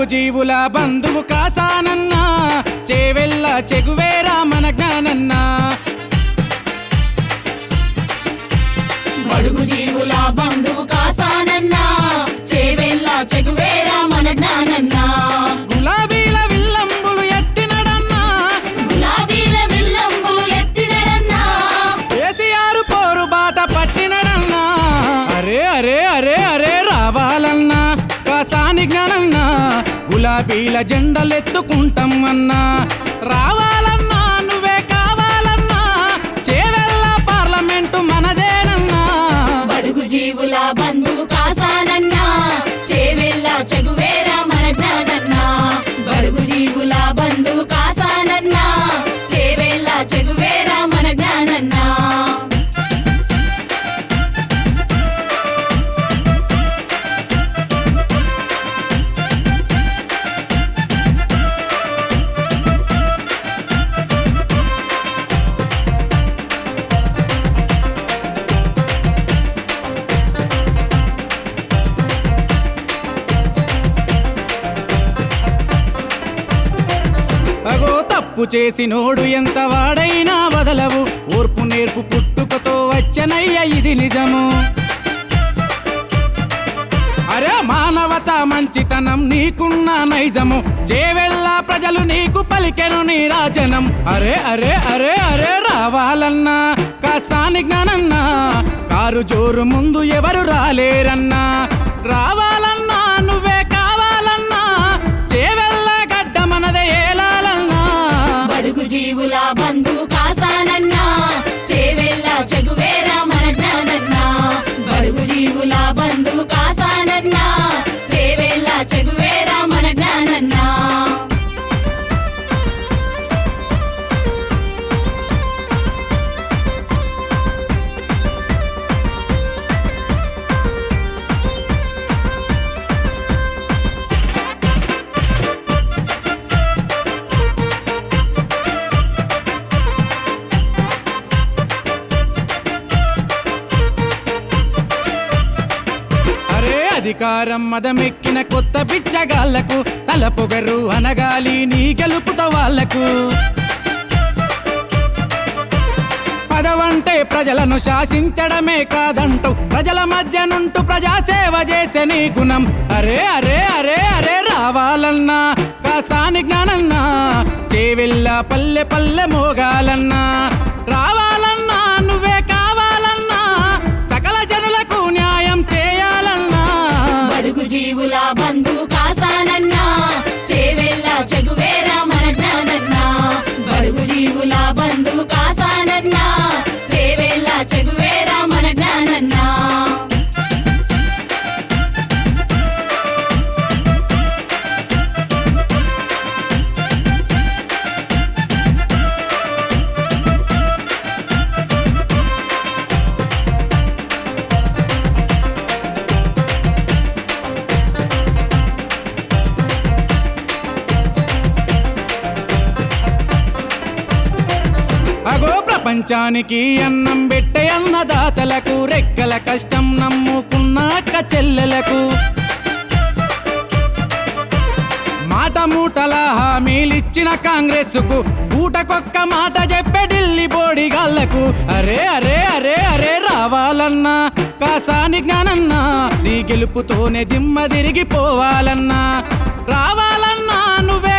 బడుగు జీవుల బంధువు కాసానన్నా, చేవెళ్ళ చెగువేరా మన జ్ఞానన్నా. బడుగు జీవుల బంధువు కాసానన్నా, చేవెళ్ళ చెగువేరా మన జ్ఞానన్నా. గులాబీల విల్లంబులు ఎత్తినడన్నా, గులాబీల విల్లంబులు ఎత్తినడన్నా. కేసీఆర్ పోరు బాట పట్టినడన్నా. అరే అరే అరే అరే రావాలన్నా కాసాని జ్ఞానన్నా, గులాబీల జెండలెత్తుకుంటాం అన్నా. రావాలన్నా నువ్వే కావాలన్నా, చేవెళ్ళ పార్లమెంటు మనదేనన్నా. బడుగు జీవుల బంధువు కాసానన్నా, చేవెళ్ళ చెగువేరా మన జ్ఞానన్నా. బడుగు జీవుల బంధువు కాసానన్నా, చేవెళ్ళ చెగువేరా మన జ్ఞానన్నా. అగో తప్పు చేసినోడు ఎంత వాడైనా వదలవు, ఓర్పు నేర్పు పుట్టుకతో వచ్చనయ్య ఇది నిజము. అరే మానవత మంచితనం నీకున్న నైజము, చేవెళ్ళ ప్రజలు నీకు పలికెను నీ రాజనం. అరే అరే అరే అరే రావాలన్నా కాసాని జ్ఞానన్నా, కారు జోరు ముందు ఎవరు రాలేరన్నా. రావాలన్నా నువ్వే కావాలన్నా, చేవెళ్ళ గడ్డ మనదే ఏలాలన్నా. బడుగు జీవుల బంధువు కాసానన్నా, చేవెళ్ళ చెగువేరా మన జ్ఞానన్నా. బడుగు జీవుల బంధువు కాసానన్నా, చేవెళ్ళ చెగువేరా మన జ్ఞానన్నా. అరే అధికారం మదమెక్కిన కొత్త పిచ్చగాళ్లకు తల పొగరు అనగాలి నీ గెలుపుతో వాళ్లకు. పదవంటే ప్రజలను శాసించడమే కాదంటూ ప్రజల మధ్య నుంటూ ప్రజాసేవ చేసే నీ గుణం. అరే అరే అరే అరే రావాలన్నా కాసాని జ్ఞానన్నా, చేవెళ్ళ పల్లె పల్లె మోగాలన్నా. రావాలన్నా నువ్వే కావాలన్నా, సకల జనులకు న్యాయం చేయాలన్నా. బడుగు జీవుల బంధువు కాసానన్నా, చేవెళ్ళ చెగువేరా మన జ్ఞానన్నా. బడుగు జీవుల బంధువు కాసానన్నా, చేవెళ్ళ చెగువేరా మన జ్ఞానన్నా. అగో ప్రపంచానికి అన్నం పెట్టే అన్నదాతలకు, రెక్కల కష్టం నమ్ముకున్న అక్క చెల్లెలకు. మాట మూటల హామీలిచ్చిన కాంగ్రెస్ కు, పూటకొక్క మాట చెప్పే ఢిల్లీ బోడిగాళ్లకు. అరే అరే అరే అరే రావాలన్నా కాసాని జ్ఞానన్నా, నీ గెలుపుతోనే దిమ్మ తిరిగిపోవాలన్నా. రావాలన్నా నువ్వే